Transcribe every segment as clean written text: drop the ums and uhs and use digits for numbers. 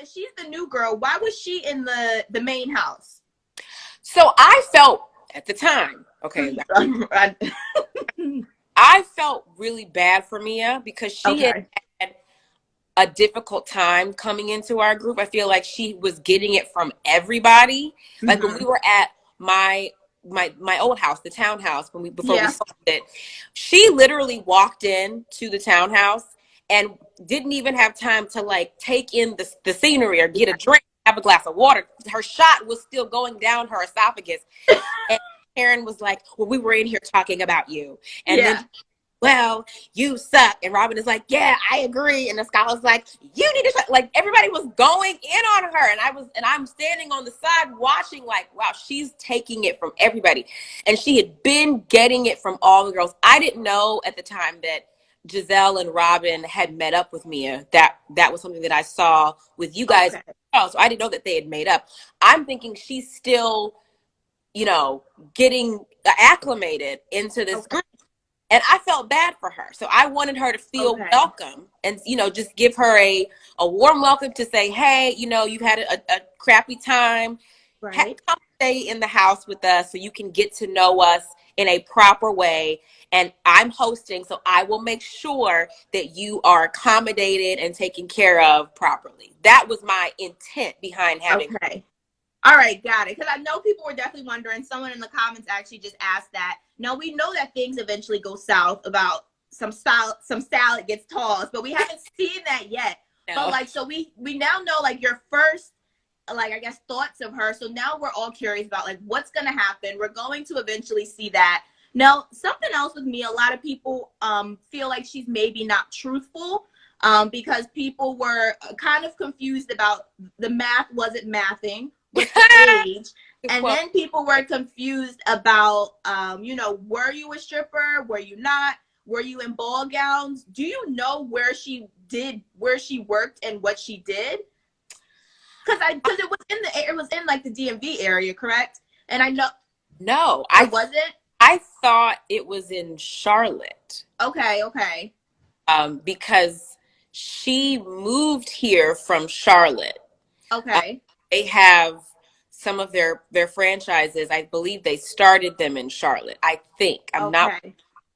if she's the new girl, why was she in the main house? So I felt at the time, okay, I felt really bad for Mia because she had a difficult time coming into our group. I feel like she was getting it from everybody. Like when we were at my old house, the townhouse, before we sold it, she literally walked in to the townhouse and didn't even have time to like take in the scenery or get a drink, have a glass of water. Her shot was still going down her esophagus. And Karen was like, well, we were in here talking about you. And then, well, you suck. And Robin is like, yeah, I agree. And the scholar's like, you need to, like, everybody was going in on her. And I'm standing on the side watching like, wow, she's taking it from everybody. And she had been getting it from all the girls. I didn't know at the time that Giselle and Robin had met up with Mia. That was something that I saw with you guys. Oh, so I didn't know that they had made up. I'm thinking she's still, you know, getting acclimated into this group. And I felt bad for her. So I wanted her to feel welcome and, you know, just give her a warm welcome to say, hey, you know, you've had a crappy time. Right. Come stay in the house with us so you can get to know us in a proper way. And I'm hosting, so I will make sure that you are accommodated and taken care of properly. That was my intent behind having her. All right, got it. Because I know people were definitely wondering. Someone in the comments actually just asked that. Now, we know that things eventually go south about some salad gets tossed, but we haven't seen that yet. No. But, like, so we now know, like, your first, like, I guess, thoughts of her. So now we're all curious about, like, what's going to happen. We're going to eventually see that. Now, something else with me, a lot of people feel like she's maybe not truthful because people were kind of confused about the math wasn't mathing with the age. And then people were confused about, you know, were you a stripper? Were you not? Were you in ball gowns? Do you know where she worked and what she did? Because it was in like the DMV area, correct? And I know. No, I wasn't. I thought it was in Charlotte. Okay. Because she moved here from Charlotte. Okay. They have some of their franchises. I believe they started them in Charlotte. I think. I'm not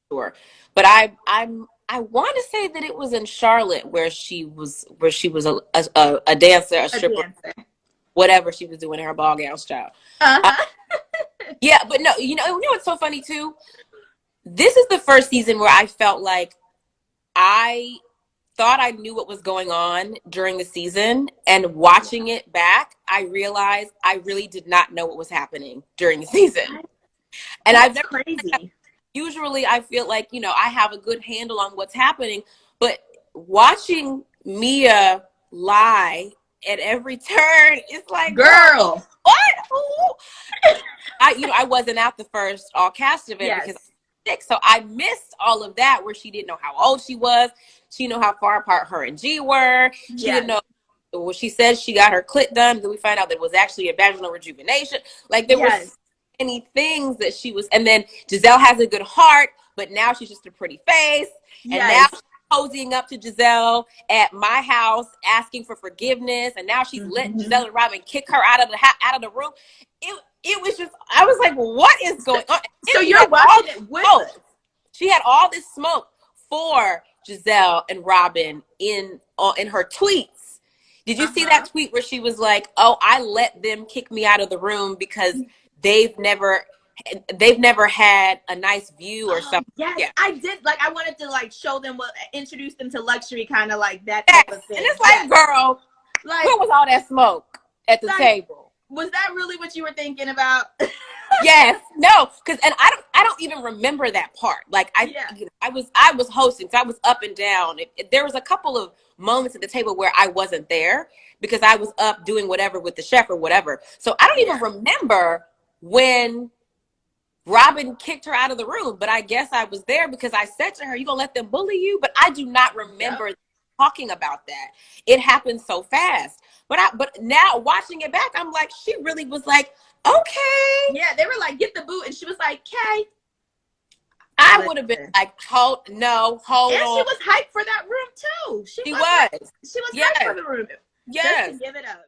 sure, but I want to say that it was in Charlotte where she was a dancer, a stripper, whatever she was doing in her ball gown style. Yeah, but no, you know what's so funny too? This is the first season where I felt like I thought I knew what was going on during the season, and watching it back, I realized I really did not know what was happening during the season. And I've never crazy. Usually I feel like, you know, I have a good handle on what's happening, but watching Mia lie at every turn, it's like, girl, what? I wasn't at the first all cast event because I was sick, so I missed all of that where she didn't know how old she was. She didn't know how far apart her and G were. She didn't know. Well, she said she got her clit done. Then we find out that it was actually a vaginal rejuvenation. Like there were so many things that she was. And then Giselle has a good heart, but now she's just a pretty face. And now she's cozying up to Giselle at my house, asking for forgiveness. And now she's letting Giselle and Robin kick her out of the room. It was just, I was like, what is going on? So you're watching it with us. She had all this smoke for Giselle and Robin in her tweets. Did you see that tweet where she was like, oh, I let them kick me out of the room because they've never had a nice view or something? Yes, I did. Like, I wanted to like show them introduce them to luxury, kind of like that type of thing. And it's like, girl, like, where was all that smoke at the table? Was that really what you were thinking about? Yes, no, because I don't even remember that part. Like I was hosting, so I was up and down. There was a couple of moments at the table where I wasn't there because I was up doing whatever with the chef or whatever. So I don't even remember when Robin kicked her out of the room. But I guess I was there because I said to her, "You gonna let them bully you?" But I do not remember talking about that. It happened so fast. But now watching it back, I'm like, she really was like, okay. Yeah, they were like, get the boot. And she was like, okay. I would have been like, hold on. And she was hyped for that room, too. She was hyped for the room. Just to Yes. give it up.